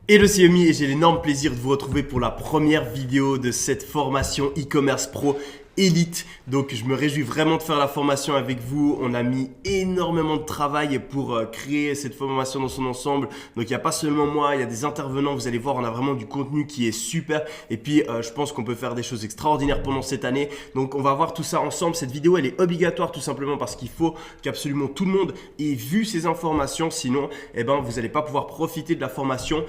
Hello, c'est Yomi et j'ai l'énorme plaisir de vous retrouver pour la première vidéo de cette formation e-commerce pro élite. Donc je me réjouis vraiment de faire la formation avec vous. On a mis énormément de travail pour créer cette formation dans son ensemble. Donc il n'y a pas seulement moi, il y a des intervenants. Vous allez voir, on a vraiment du contenu qui est super. Et puis je pense qu'on peut faire des choses extraordinaires pendant cette année. Donc on va voir tout ça ensemble. Cette vidéo elle est obligatoire tout simplement parce qu'il faut qu'absolument tout le monde ait vu ces informations. Sinon vous n'allez pas pouvoir profiter de la formation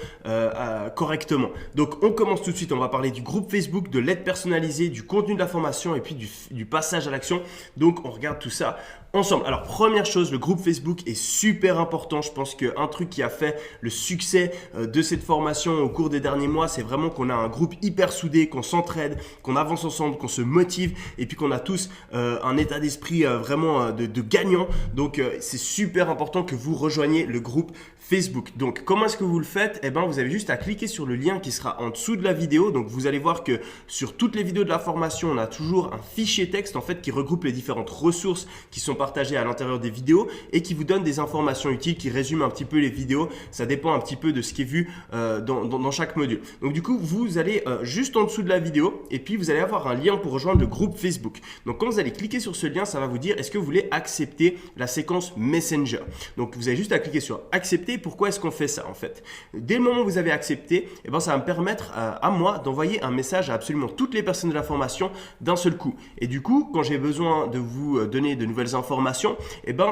correctement. Donc on commence tout de suite. On va parler du groupe Facebook, de l'aide personnalisée, du contenu de la formation et puis du passage à l'action. Donc on regarde tout ça ensemble. Alors première chose, le groupe Facebook est super important. Je pense qu'un truc qui a fait le succès de cette formation au cours des derniers mois, c'est vraiment qu'on a un groupe hyper soudé, qu'on s'entraide, qu'on avance ensemble, qu'on se motive et puis qu'on a tous un état d'esprit vraiment de gagnant. Donc c'est super important que vous rejoigniez le groupe Facebook. Donc comment est-ce que vous le faites? Vous avez juste à cliquer sur le lien qui sera en dessous de la vidéo. Donc vous allez voir que sur toutes les vidéos de la formation, on a toujours un fichier texte en fait qui regroupe les différentes ressources qui sont partagées à l'intérieur des vidéos et qui vous donne des informations utiles, qui résument un petit peu les vidéos. Ça dépend un petit peu de ce qui est vu dans chaque module. Donc du coup, vous allez juste en dessous de la vidéo et puis vous allez avoir un lien pour rejoindre le groupe Facebook. Donc quand vous allez cliquer sur ce lien, ça va vous dire est-ce que vous voulez accepter la séquence Messenger. Donc vous avez juste à cliquer sur accepter. Pourquoi est-ce qu'on fait ça en fait? Dès le moment où vous avez accepté, ça va me permettre à moi d'envoyer un message à absolument toutes les personnes de la formation d'un seul coup. Et du coup, quand j'ai besoin de vous donner de nouvelles informations,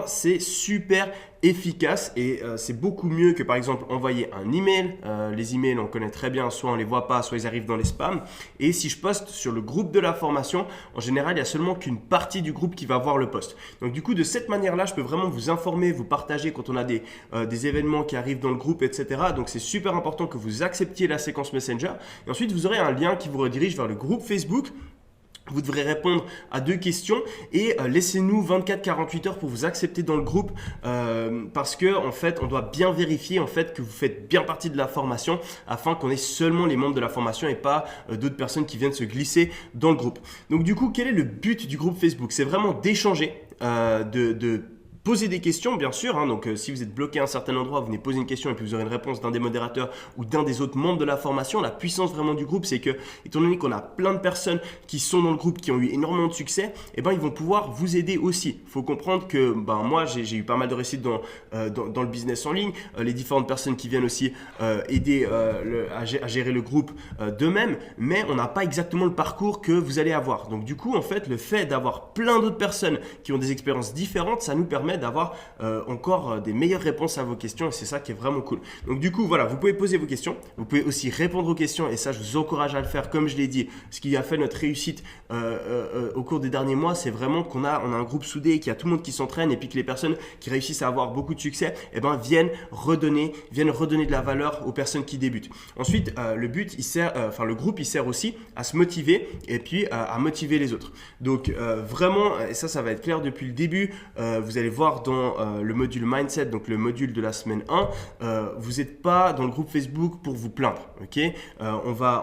c'est super efficace et c'est beaucoup mieux que par exemple envoyer un email. Les emails on connaît très bien, soit on les voit pas, soit ils arrivent dans les spams. Et si je poste sur le groupe de la formation, en général il y a seulement qu'une partie du groupe qui va voir le post. Donc du coup de cette manière là je peux vraiment vous informer, vous partager quand on a des événements qui arrivent dans le groupe, etc. Donc c'est super important que vous acceptiez la séquence Messenger et ensuite vous aurez un lien qui vous redirige vers le groupe Facebook. Vous devrez répondre à 2 questions et laissez-nous 24-48 heures pour vous accepter dans le groupe parce que en fait on doit bien vérifier en fait que vous faites bien partie de la formation afin qu'on ait seulement les membres de la formation et pas d'autres personnes qui viennent se glisser dans le groupe. Donc du coup, quel est le but du groupe Facebook? C'est vraiment d'échanger, de poser des questions, bien sûr. Donc, si vous êtes bloqué à un certain endroit, vous venez poser une question et puis vous aurez une réponse d'un des modérateurs ou d'un des autres membres de la formation. La puissance vraiment du groupe, c'est que, étant donné qu'on a plein de personnes qui sont dans le groupe, qui ont eu énormément de succès, ils vont pouvoir vous aider aussi. Il faut comprendre que moi, j'ai eu pas mal de réussite dans le business en ligne. Les différentes personnes qui viennent aussi aider à gérer le groupe d'eux-mêmes, mais on n'a pas exactement le parcours que vous allez avoir. Donc, du coup, en fait, le fait d'avoir plein d'autres personnes qui ont des expériences différentes, ça nous permet d'avoir encore des meilleures réponses à vos questions et c'est ça qui est vraiment cool. Donc du coup, voilà, vous pouvez poser vos questions, vous pouvez aussi répondre aux questions et ça, je vous encourage à le faire comme je l'ai dit. Ce qui a fait notre réussite au cours des derniers mois, c'est vraiment qu'on a un groupe soudé, qu'il y a tout le monde qui s'entraîne et puis que les personnes qui réussissent à avoir beaucoup de succès viennent redonner de la valeur aux personnes qui débutent. Ensuite, le groupe, il sert aussi à se motiver et puis à motiver les autres. Donc vraiment, et ça va être clair depuis le début, vous allez voir dans le module Mindset, donc le module de la semaine 1, vous n'êtes pas dans le groupe Facebook pour vous plaindre. Okay, on va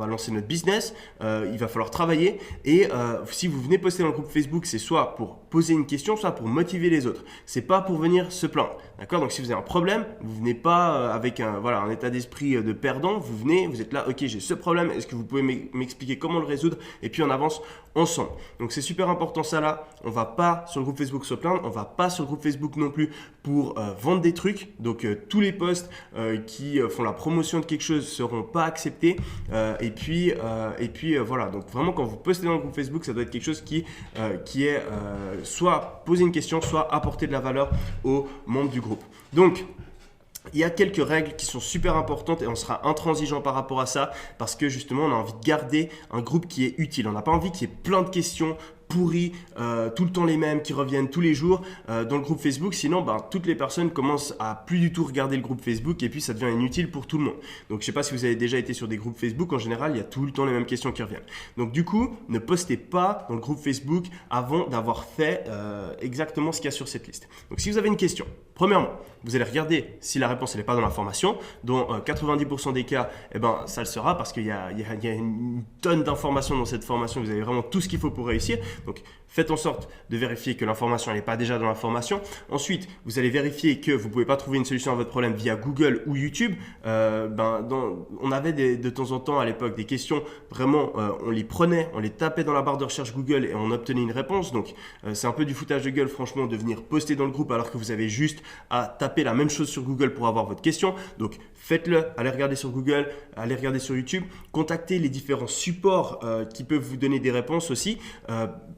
lancer notre business, il va falloir travailler et si vous venez poster dans le groupe Facebook, c'est soit pour poser une question, soit pour motiver les autres. C'est pas pour venir se plaindre. D'accord? Donc si vous avez un problème, vous venez pas avec un état d'esprit de perdant, vous êtes là, ok, j'ai ce problème, est-ce que vous pouvez m'expliquer comment le résoudre? Et puis on avance ensemble. Donc c'est super important ça là, on va pas sur le groupe Facebook se plaindre, on va pas sur le groupe Facebook non plus pour vendre des trucs. Donc tous les posts qui font la promotion de quelque chose seront pas acceptés. Et puis voilà, donc vraiment quand vous postez dans le groupe Facebook, ça doit être quelque chose qui est soit poser une question, soit apporter de la valeur aux membres du groupe. Donc il y a quelques règles qui sont super importantes et on sera intransigeant par rapport à ça parce que justement on a envie de garder un groupe qui est utile. On n'a pas envie qu'il y ait plein de questions pourris, tout le temps les mêmes, qui reviennent tous les jours dans le groupe Facebook. Sinon, toutes les personnes commencent à plus du tout regarder le groupe Facebook et puis ça devient inutile pour tout le monde. Donc, je ne sais pas si vous avez déjà été sur des groupes Facebook. En général, il y a tout le temps les mêmes questions qui reviennent. Donc, du coup, ne postez pas dans le groupe Facebook avant d'avoir fait exactement ce qu'il y a sur cette liste. Donc, si vous avez une question, premièrement, vous allez regarder si la réponse n'est pas dans la formation. Dans 90% des cas, ça le sera parce qu'il y a une tonne d'informations dans cette formation. Vous avez vraiment tout ce qu'il faut pour réussir. Donc, faites en sorte de vérifier que l'information n'est pas déjà dans l'information. Ensuite, vous allez vérifier que vous ne pouvez pas trouver une solution à votre problème via Google ou YouTube. On avait de temps en temps à l'époque des questions, vraiment, on les prenait, on les tapait dans la barre de recherche Google et on obtenait une réponse. Donc, c'est un peu du foutage de gueule, franchement, de venir poster dans le groupe alors que vous avez juste à taper la même chose sur Google pour avoir votre question. Donc, faites-le, allez regarder sur Google, allez regarder sur YouTube, contactez les différents supports qui peuvent vous donner des réponses aussi.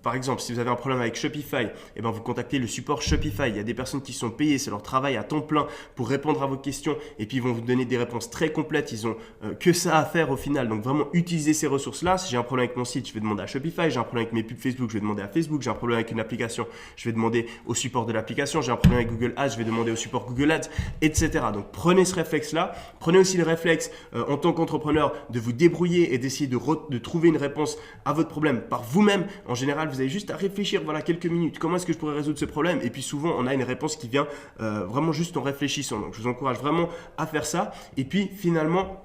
Par exemple, si vous avez un problème avec Shopify, eh ben, vous contactez le support Shopify. Il y a des personnes qui sont payées, c'est leur travail à temps plein pour répondre à vos questions et puis ils vont vous donner des réponses très complètes. Ils ont que ça à faire au final. Donc vraiment, utilisez ces ressources-là. Si j'ai un problème avec mon site, je vais demander à Shopify. J'ai un problème avec mes pubs Facebook, je vais demander à Facebook. J'ai un problème avec une application, je vais demander au support de l'application. J'ai un problème avec Google Ads, je vais demander au support Google Ads, etc. Donc prenez ce réflexe-là. Prenez aussi le réflexe en tant qu'entrepreneur de vous débrouiller et d'essayer de trouver une réponse à votre problème par vous-même. En général, vous avez juste à réfléchir, voilà, quelques minutes. Comment est-ce que je pourrais résoudre ce problème? Et puis souvent, on a une réponse qui vient vraiment juste en réfléchissant. Donc, je vous encourage vraiment à faire ça. Et puis, finalement,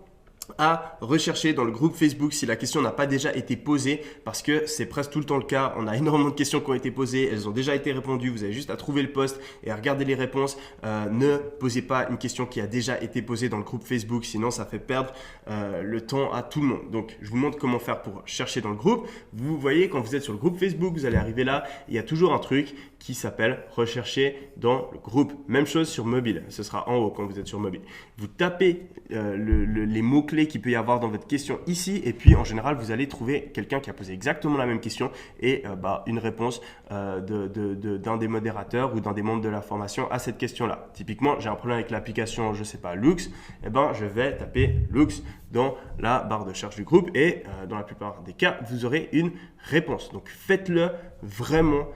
à rechercher dans le groupe Facebook si la question n'a pas déjà été posée, parce que c'est presque tout le temps le cas. On a énormément de questions qui ont été posées, elles ont déjà été répondues. Vous avez juste à trouver le post et à regarder les réponses. Ne posez pas une question qui a déjà été posée dans le groupe Facebook, sinon ça fait perdre le temps à tout le monde. Donc je vous montre comment faire pour chercher dans le groupe. Vous voyez, quand vous êtes sur le groupe Facebook, vous allez arriver là, il y a toujours un truc qui s'appelle rechercher dans le groupe. Même chose sur mobile, ce sera en haut quand vous êtes sur mobile. Vous tapez les mots-clés qu'il peut y avoir dans votre question ici, et puis en général vous allez trouver quelqu'un qui a posé exactement la même question et une réponse d'un des modérateurs ou d'un des membres de la formation à cette question-là. Typiquement, j'ai un problème avec l'application, je sais pas, Loox, et je vais taper Loox dans la barre de recherche du groupe et dans la plupart des cas, vous aurez une réponse. Donc faites-le vraiment,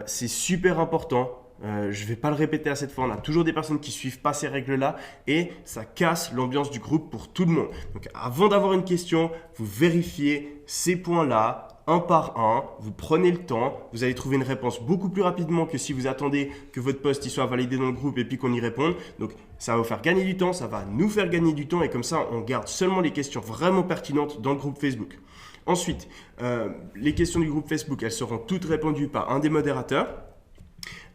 c'est super important. Je ne vais pas le répéter à cette fois, on a toujours des personnes qui ne suivent pas ces règles-là et ça casse l'ambiance du groupe pour tout le monde. Donc avant d'avoir une question, vous vérifiez ces points-là un par un, vous prenez le temps, vous allez trouver une réponse beaucoup plus rapidement que si vous attendez que votre post soit validé dans le groupe et puis qu'on y réponde. Donc ça va vous faire gagner du temps, ça va nous faire gagner du temps et comme ça on garde seulement les questions vraiment pertinentes dans le groupe Facebook. Ensuite, les questions du groupe Facebook, elles seront toutes répondues par un des modérateurs.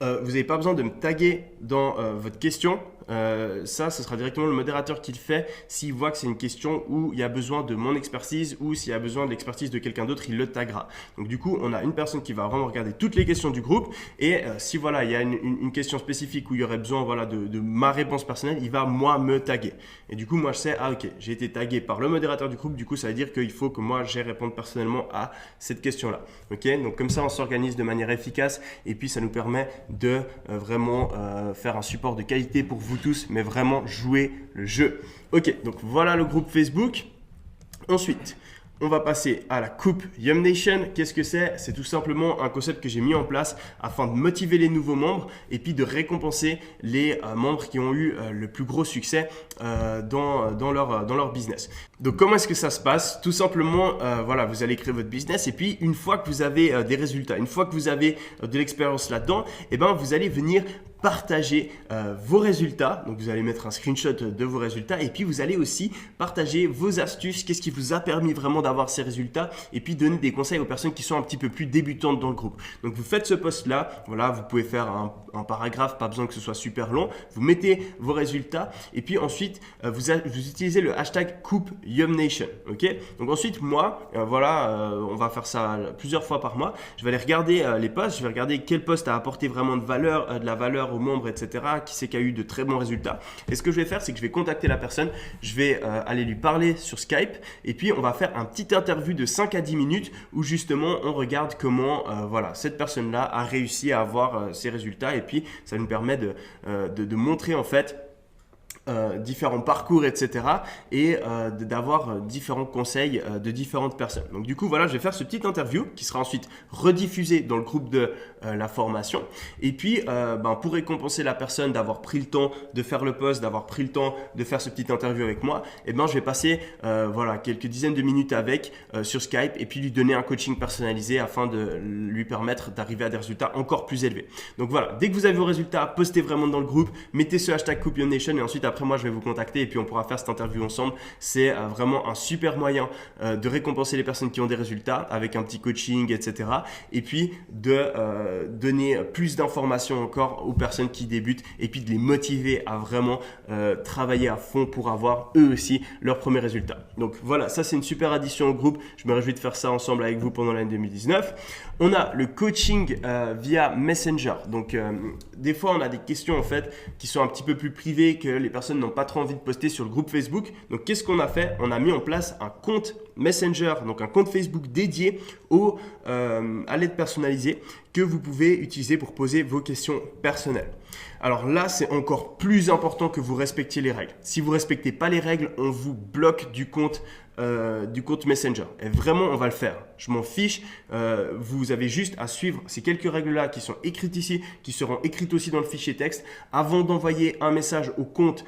Vous n'avez pas besoin de me taguer dans votre question. Ce sera directement le modérateur qui le fait. S'il voit que c'est une question où il y a besoin de mon expertise ou s'il y a besoin de l'expertise de quelqu'un d'autre, il le taguera. Donc du coup, on a une personne qui va vraiment regarder toutes les questions du groupe et si voilà, il y a une question spécifique où il y aurait besoin de ma réponse personnelle, il va moi me taguer. Et du coup, moi je sais, ok, j'ai été tagué par le modérateur du groupe, du coup ça veut dire qu'il faut que moi j'ai répondu personnellement à cette question-là. Ok, donc comme ça on s'organise de manière efficace et puis ça nous permet de vraiment faire un support de qualité pour vous tous, mais vraiment jouer le jeu. Ok, donc voilà le groupe Facebook. Ensuite, on va passer à la coupe Yum Nation. Qu'est-ce que c'est? C'est tout simplement un concept que j'ai mis en place afin de motiver les nouveaux membres et puis de récompenser les membres qui ont eu le plus gros succès dans leur business. Donc comment est-ce que ça se passe? Tout simplement, voilà, vous allez créer votre business et puis une fois que vous avez des résultats, une fois que vous avez de l'expérience là-dedans, vous allez venir partager vos résultats. Donc vous allez mettre un screenshot de vos résultats et puis vous allez aussi partager vos astuces, qu'est-ce qui vous a permis vraiment d'avoir ces résultats et puis donner des conseils aux personnes qui sont un petit peu plus débutantes dans le groupe. Donc vous faites ce post-là, voilà, vous pouvez faire un paragraphe, pas besoin que ce soit super long, vous mettez vos résultats et puis ensuite vous utilisez le hashtag coupe Yum Nation. Ok, donc ensuite moi, on va faire ça plusieurs fois par mois, je vais aller regarder les posts, je vais regarder quel post a apporté vraiment de la valeur aux membres, etc. Qui c'est qui a eu de très bons résultats. Et ce que je vais faire, c'est que je vais contacter la personne, je vais aller lui parler sur Skype et puis on va faire un petit interview de 5 à 10 minutes où justement on regarde comment cette personne-là a réussi à avoir ses résultats et puis ça nous permet de montrer en fait différents parcours, etc. et d'avoir différents conseils de différentes personnes. Donc du coup, voilà, je vais faire ce petit interview qui sera ensuite rediffusé dans le groupe de la formation. Et puis, pour récompenser la personne d'avoir pris le temps de faire le post, d'avoir pris le temps de faire ce petit interview avec moi, je vais passer quelques dizaines de minutes avec sur Skype et puis lui donner un coaching personnalisé afin de lui permettre d'arriver à des résultats encore plus élevés. Donc voilà, dès que vous avez vos résultats, postez vraiment dans le groupe, mettez ce hashtag CoupionNation et ensuite après moi je vais vous contacter et puis on pourra faire cette interview ensemble. C'est vraiment un super moyen de récompenser les personnes qui ont des résultats avec un petit coaching, etc. Et puis de donner plus d'informations encore aux personnes qui débutent et puis de les motiver à vraiment travailler à fond pour avoir eux aussi leurs premiers résultats. Donc voilà, ça c'est une super addition au groupe. Je me réjouis de faire ça ensemble avec vous pendant l'année 2019. On a le coaching via Messenger. Donc des fois on a des questions en fait qui sont un petit peu plus privées que les personnes n'ont pas trop envie de poster sur le groupe Facebook. Donc qu'est-ce qu'on a fait? On a mis en place un compte Messenger, donc un compte Facebook dédié à l'aide personnalisée que vous pouvez utiliser pour poser vos questions personnelles. Alors là, c'est encore plus important que vous respectiez les règles. Si vous ne respectez pas les règles, on vous bloque du compte Messenger. Et vraiment, on va le faire. Je m'en fiche. Vous avez juste à suivre ces quelques règles-là qui sont écrites ici, qui seront écrites aussi dans le fichier texte. Avant d'envoyer un message au compte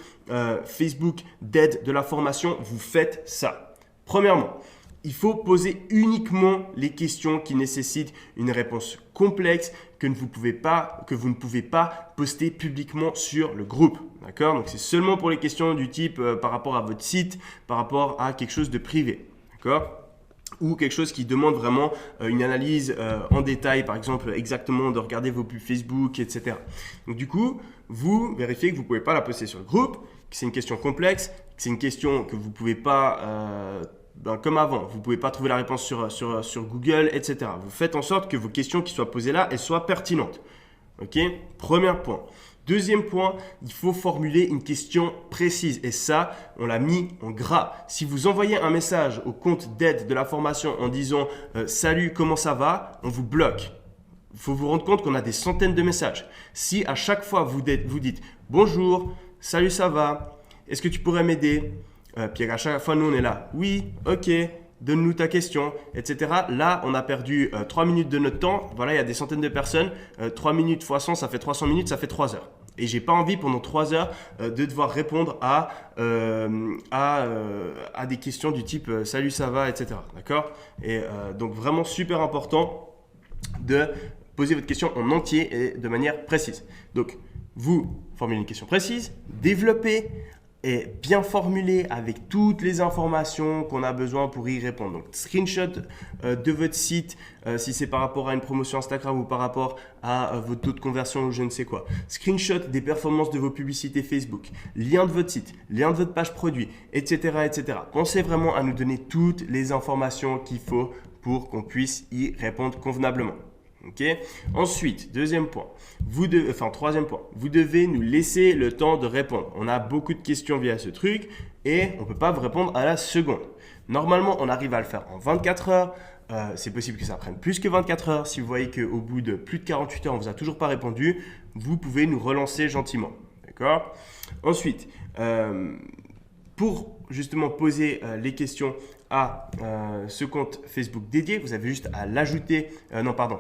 Facebook d'aide de la formation, vous faites ça. Premièrement, il faut poser uniquement les questions qui nécessitent une réponse complexe que vous ne pouvez pas poster publiquement sur le groupe. D'accord? Donc, c'est seulement pour les questions du type par rapport à votre site, par rapport à quelque chose de privé. D'accord? Ou quelque chose qui demande vraiment une analyse en détail, par exemple exactement de regarder vos pubs Facebook, etc. Donc du coup, vous vérifiez que vous ne pouvez pas la poster sur le groupe, que c'est une question complexe, que c'est une question que vous ne pouvez pas, comme avant, vous ne pouvez pas trouver la réponse sur Google, etc. Vous faites en sorte que vos questions qui soient posées là, elles soient pertinentes. Ok? Premier point. Deuxième point, il faut formuler une question précise et ça, on l'a mis en gras. Si vous envoyez un message au compte d'aide de la formation en disant « Salut, comment ça va ?» on vous bloque. Il faut vous rendre compte qu'on a des centaines de messages. Si à chaque fois vous dites « Bonjour, salut, ça va, est-ce que tu pourrais m'aider ?» Puis à chaque fois, nous, on est là « Oui, ok. » Donne-nous ta question, etc. Là, on a perdu 3 minutes de notre temps. Voilà, il y a des centaines de personnes. 3 minutes x 100, ça fait 300 minutes, ça fait 3 heures. Et j'ai pas envie pendant 3 heures de devoir répondre à des questions du type « Salut, ça va ?» etc. D'accord? Et donc, vraiment super important de poser votre question en entier et de manière précise. Donc, vous formulez une question précise, développez et bien formulé avec toutes les informations qu'on a besoin pour y répondre. Donc, screenshot de votre site, si c'est par rapport à une promotion Instagram ou par rapport à votre taux de conversion ou je ne sais quoi. Screenshot des performances de vos publicités Facebook, lien de votre site, lien de votre page produit, etc., etc. Pensez vraiment à nous donner toutes les informations qu'il faut pour qu'on puisse y répondre convenablement. Okay. Ensuite, troisième point, vous devez nous laisser le temps de répondre. On a beaucoup de questions via ce truc et on ne peut pas vous répondre à la seconde. Normalement, on arrive à le faire en 24 heures. C'est possible que ça prenne plus que 24 heures. Si vous voyez qu'au bout de plus de 48 heures, on ne vous a toujours pas répondu, vous pouvez nous relancer gentiment. D'accord? Ensuite, pour justement poser les questions à ce compte Facebook dédié, vous avez juste à l'ajouter,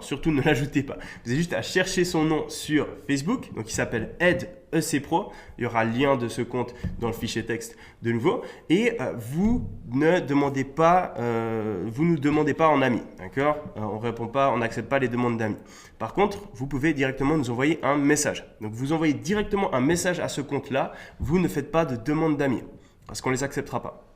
surtout ne l'ajoutez pas, vous avez juste à chercher son nom sur Facebook, donc il s'appelle Aide EC Pro, il y aura le lien de ce compte dans le fichier texte de nouveau, et vous ne demandez pas, vous nous demandez pas en ami, d'accord? On répond pas, on n'accepte pas les demandes d'amis. Par contre, vous pouvez directement nous envoyer un message. Donc vous envoyez directement un message à ce compte-là, vous ne faites pas de demande d'amis, parce qu'on ne les acceptera pas.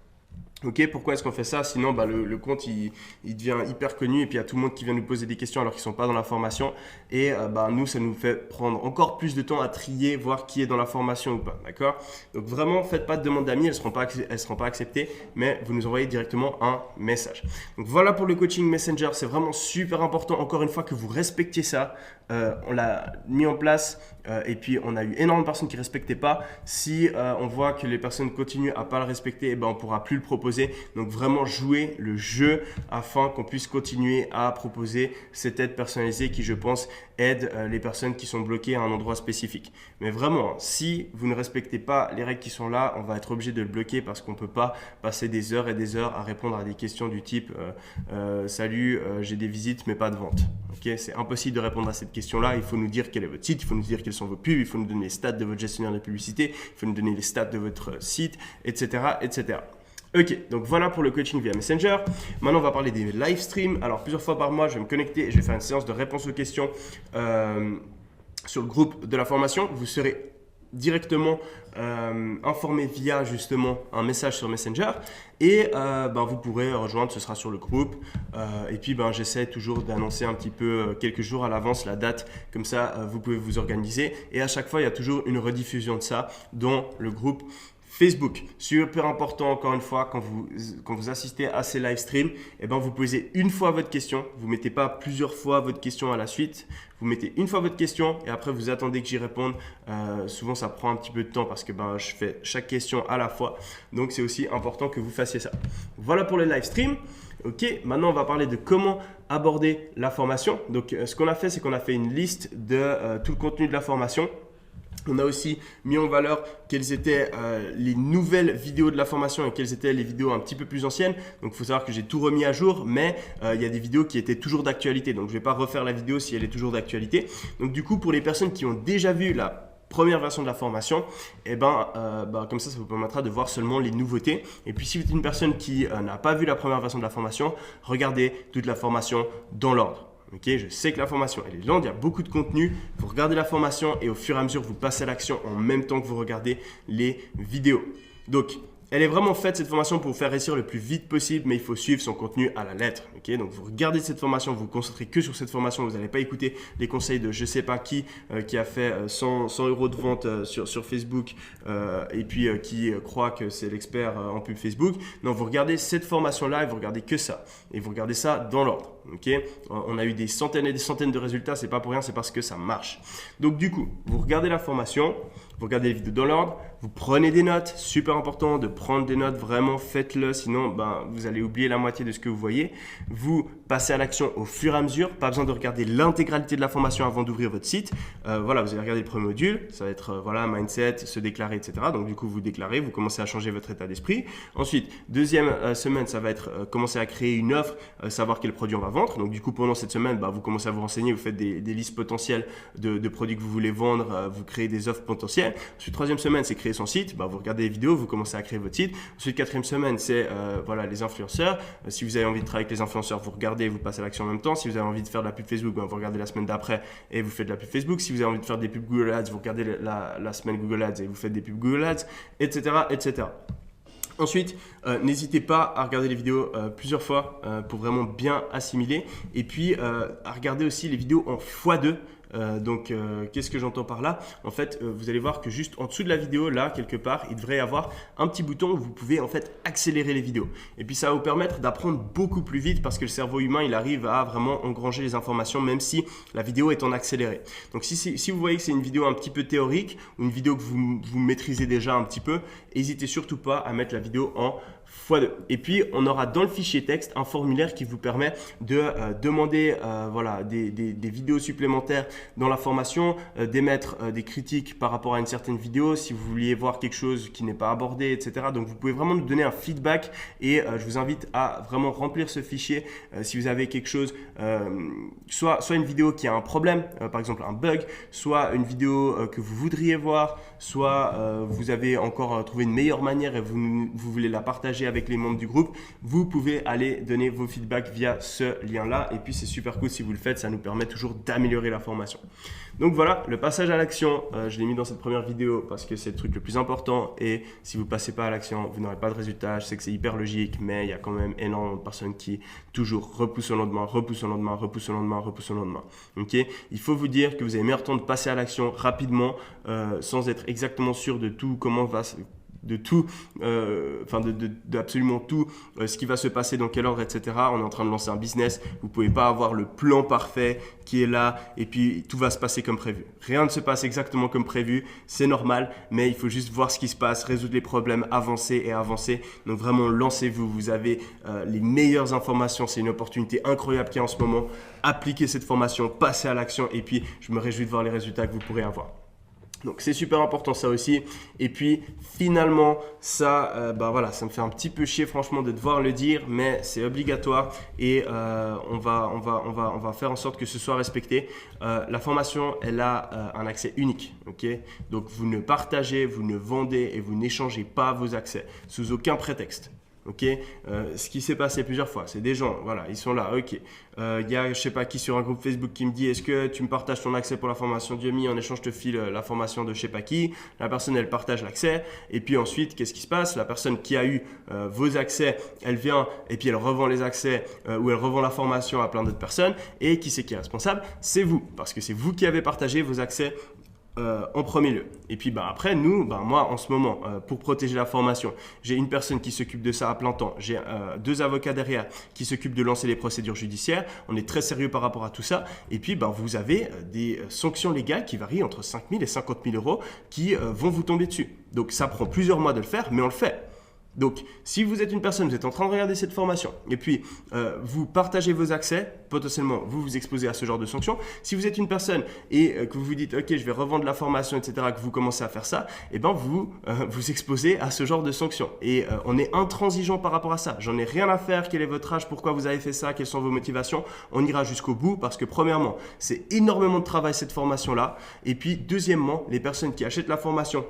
Ok, pourquoi est-ce qu'on fait ça? Sinon, le compte il devient hyper connu et puis il y a tout le monde qui vient nous poser des questions alors qu'ils ne sont pas dans la formation. Et nous, ça nous fait prendre encore plus de temps à trier, voir qui est dans la formation ou pas. D'accord? Donc vraiment, faites pas de demande d'amis, elles ne seront pas acceptées, mais vous nous envoyez directement un message. Donc voilà pour le coaching Messenger, c'est vraiment super important, encore une fois, que vous respectiez ça. On l'a mis en place et puis on a eu énormément de personnes qui ne respectaient pas. Si on voit que les personnes continuent à ne pas le respecter, on ne pourra plus le proposer. Donc vraiment jouer le jeu afin qu'on puisse continuer à proposer cette aide personnalisée qui, je pense, aide les personnes qui sont bloquées à un endroit spécifique. Mais vraiment, si vous ne respectez pas les règles qui sont là, on va être obligé de le bloquer parce qu'on ne peut pas passer des heures et des heures à répondre à des questions du type salut, j'ai des visites mais pas de vente. Okay, c'est impossible de répondre à cette question-là. Il faut nous dire quel est votre site, il faut nous dire quels sont vos pubs, il faut nous donner les stats de votre gestionnaire de publicité, il faut nous donner les stats de votre site, etc. etc. Ok, donc voilà pour le coaching via Messenger. Maintenant, on va parler des live streams. Alors, plusieurs fois par mois, je vais me connecter et je vais faire une séance de réponse aux questions sur le groupe de la formation. Vous serez directement informé via justement un message sur Messenger et vous pourrez rejoindre, ce sera sur le groupe et puis j'essaie toujours d'annoncer un petit peu quelques jours à l'avance la date, comme ça vous pouvez vous organiser et à chaque fois il y a toujours une rediffusion de ça dans le groupe Facebook. Super important encore une fois quand vous assistez à ces live streams, vous posez une fois votre question, vous ne mettez pas plusieurs fois votre question à la suite, vous mettez une fois votre question et après vous attendez que j'y réponde. Souvent ça prend un petit peu de temps parce que je fais chaque question à la fois, donc c'est aussi important que vous fassiez ça. Voilà pour les live streams. Ok, maintenant on va parler de comment aborder la formation. Donc ce qu'on a fait, c'est qu'on a fait une liste de tout le contenu de la formation. On a aussi mis en valeur quelles étaient les nouvelles vidéos de la formation et quelles étaient les vidéos un petit peu plus anciennes. Donc, il faut savoir que j'ai tout remis à jour, mais il y a des vidéos qui étaient toujours d'actualité. Donc, je ne vais pas refaire la vidéo si elle est toujours d'actualité. Donc, du coup, pour les personnes qui ont déjà vu la première version de la formation, comme ça vous permettra de voir seulement les nouveautés. Et puis, si vous êtes une personne qui n'a pas vu la première version de la formation, regardez toute la formation dans l'ordre. Okay, je sais que la formation elle est lente, il y a beaucoup de contenu, vous regardez la formation et au fur et à mesure vous passez à l'action en même temps que vous regardez les vidéos. Donc elle est vraiment faite cette formation pour vous faire réussir le plus vite possible, mais il faut suivre son contenu à la lettre. Okay, donc vous regardez cette formation, vous vous concentrez que sur cette formation, vous n'allez pas écouter les conseils de je ne sais pas qui a fait 100 € de vente sur Facebook et puis qui croit que c'est l'expert en pub Facebook. Non, vous regardez cette formation-là et vous regardez que ça. Et vous regardez ça dans l'ordre. Okay, on a eu des centaines et des centaines de résultats, c'est pas pour rien, c'est parce que ça marche. Donc du coup, vous regardez la formation, vous regardez les vidéos dans l'ordre, vous prenez des notes, super important de prendre des notes, vraiment faites-le, sinon vous allez oublier la moitié de ce que vous voyez. Vous passez à l'action au fur et à mesure, pas besoin de regarder l'intégralité de la formation avant d'ouvrir votre site. Vous allez regarder le premier module, ça va être mindset, se déclarer, etc. Donc du coup, vous déclarez, vous commencez à changer votre état d'esprit. Ensuite, deuxième semaine, ça va être commencer à créer une offre, savoir quel produit on va vendre. Donc du coup, pendant cette semaine, vous commencez à vous renseigner, vous faites des listes potentielles de produits que vous voulez vendre, vous créez des offres potentielles. Ensuite, troisième semaine, c'est créer son site. Vous regardez les vidéos, vous commencez à créer votre site. Ensuite, quatrième semaine, c'est les influenceurs. Si vous avez envie de travailler avec les influenceurs, vous regardez, vous passez à l'action en même temps. Si vous avez envie de faire de la pub Facebook, vous regardez la semaine d'après et vous faites de la pub Facebook. Si vous avez envie de faire des pubs Google Ads, vous regardez la semaine Google Ads et vous faites des pubs Google Ads, etc. etc. Ensuite, n'hésitez pas à regarder les vidéos plusieurs fois pour vraiment bien assimiler et puis à regarder aussi les vidéos en x2. Qu'est-ce que j'entends par là? En fait, vous allez voir que juste en dessous de la vidéo, là, quelque part, il devrait y avoir un petit bouton où vous pouvez en fait accélérer les vidéos. Et puis, ça va vous permettre d'apprendre beaucoup plus vite parce que le cerveau humain, il arrive à vraiment engranger les informations même si la vidéo est en accéléré. Donc, si vous voyez que c'est une vidéo un petit peu théorique ou une vidéo que vous maîtrisez déjà un petit peu, n'hésitez surtout pas à mettre la vidéo en x2. Et puis, on aura dans le fichier texte un formulaire qui vous permet de demander des vidéos supplémentaires dans la formation, d'émettre des critiques par rapport à une certaine vidéo, si vous vouliez voir quelque chose qui n'est pas abordé, etc. Donc, vous pouvez vraiment nous donner un feedback et je vous invite à vraiment remplir ce fichier si vous avez quelque chose, soit une vidéo qui a un problème, par exemple un bug, soit une vidéo que vous voudriez voir, soit vous avez encore trouvé une meilleure manière et vous voulez la partager avec les membres du groupe, vous pouvez aller donner vos feedbacks via ce lien-là. Et puis, c'est super cool si vous le faites, ça nous permet toujours d'améliorer la formation. Donc voilà, le passage à l'action, je l'ai mis dans cette première vidéo parce que c'est le truc le plus important et si vous ne passez pas à l'action, vous n'aurez pas de résultat. Je sais que c'est hyper logique, mais il y a quand même énormément de personnes qui toujours repoussent au lendemain, repoussent au lendemain, repoussent au lendemain, repoussent au lendemain. Okay, il faut vous dire que vous avez meilleur temps de passer à l'action rapidement sans être exactement sûr de tout, comment tout, d'absolument tout, ce qui va se passer, dans quel ordre, etc. On est en train de lancer un business. Vous ne pouvez pas avoir le plan parfait qui est là et puis tout va se passer comme prévu. Rien ne se passe exactement comme prévu, c'est normal, mais il faut juste voir ce qui se passe, résoudre les problèmes, avancer et avancer. Donc vraiment, lancez-vous, vous avez les meilleures informations, c'est une opportunité incroyable qu'il y a en ce moment. Appliquez cette formation, passez à l'action et puis je me réjouis de voir les résultats que vous pourrez avoir. Donc c'est super important ça aussi. Et puis finalement ça, ça me fait un petit peu chier franchement de devoir le dire, mais c'est obligatoire et on va faire en sorte que ce soit respecté. La formation, elle a un accès unique, ok? Donc vous ne partagez, vous ne vendez et vous n'échangez pas vos accès sous aucun prétexte. Ok, ce qui s'est passé plusieurs fois, c'est des gens, voilà, ils sont là, ok. Il y a, je sais pas qui sur un groupe Facebook qui me dit, est-ce que tu me partages ton accès pour la formation Udemy, en échange je te file la formation de je sais pas qui. La personne, elle partage l'accès et puis ensuite, qu'est-ce qui se passe? La personne qui a eu vos accès, elle vient et puis elle revend les accès ou elle revend la formation à plein d'autres personnes. Et qui c'est qui est responsable? C'est vous, parce que c'est vous qui avez partagé vos accès en premier lieu. Et puis après, moi en ce moment, pour protéger la formation, j'ai une personne qui s'occupe de ça à plein temps. J'ai 2 avocats derrière qui s'occupent de lancer les procédures judiciaires. On est très sérieux par rapport à tout ça. Et puis, vous avez des sanctions légales qui varient entre 5 000 et 50 000 euros qui vont vous tomber dessus. Donc, ça prend plusieurs mois de le faire, mais on le fait. Donc, si vous êtes une personne, vous êtes en train de regarder cette formation et puis vous partagez vos accès, potentiellement vous vous exposez à ce genre de sanctions. Si vous êtes une personne et que vous vous dites « Ok, je vais revendre la formation, etc. », que vous commencez à faire ça, vous vous exposez à ce genre de sanctions. Et on est intransigeant par rapport à ça. J'en ai rien à faire, quel est votre âge, pourquoi vous avez fait ça, quelles sont vos motivations. On ira jusqu'au bout parce que premièrement, c'est énormément de travail cette formation-là. Et puis deuxièmement, les personnes qui achètent la formation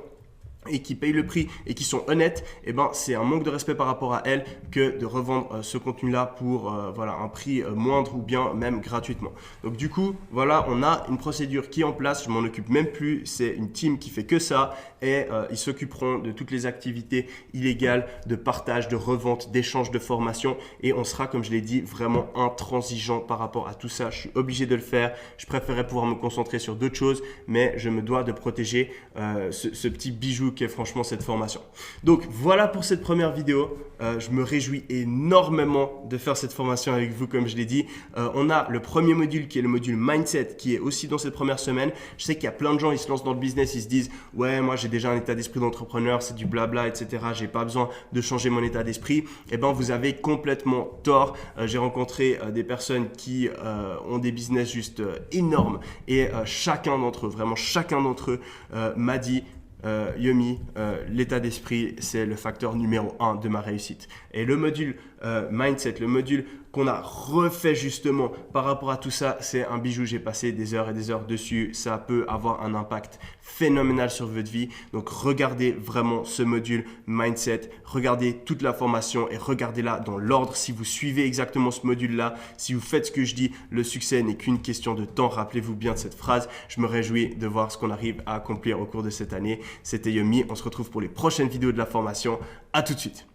et qui payent le prix et qui sont honnêtes, c'est un manque de respect par rapport à elles que de revendre ce contenu-là pour un prix moindre ou bien même gratuitement. Donc du coup, voilà, on a une procédure qui est en place, je m'en occupe même plus, c'est une team qui fait que ça et ils s'occuperont de toutes les activités illégales de partage, de revente, d'échange de formation et on sera, comme je l'ai dit, vraiment intransigeant par rapport à tout ça. Je suis obligé de le faire, je préférerais pouvoir me concentrer sur d'autres choses, mais je me dois de protéger ce petit bijou qu'est franchement cette formation. Donc voilà pour cette première vidéo. Je me réjouis énormément de faire cette formation avec vous, comme je l'ai dit. On a le premier module qui est le module Mindset qui est aussi dans cette première semaine. Je sais qu'il y a plein de gens, ils se lancent dans le business, ils se disent « Ouais, moi j'ai déjà un état d'esprit d'entrepreneur, c'est du blabla, etc. J'ai pas besoin de changer mon état d'esprit. » Vous avez complètement tort. J'ai rencontré des personnes qui ont des business juste énormes et chacun d'entre eux, vraiment chacun d'entre eux m'a dit Yomi, l'état d'esprit, c'est le facteur numéro 1 de ma réussite. Et le module Mindset, le module qu'on a refait justement par rapport à tout ça, c'est un bijou. J'ai passé des heures et des heures dessus. Ça peut avoir un impact phénoménal sur votre vie. Donc, regardez vraiment ce module Mindset. Regardez toute la formation et regardez-la dans l'ordre. Si vous suivez exactement ce module-là, si vous faites ce que je dis, le succès n'est qu'une question de temps. Rappelez-vous bien de cette phrase. Je me réjouis de voir ce qu'on arrive à accomplir au cours de cette année. C'était Yomi. On se retrouve pour les prochaines vidéos de la formation. À tout de suite.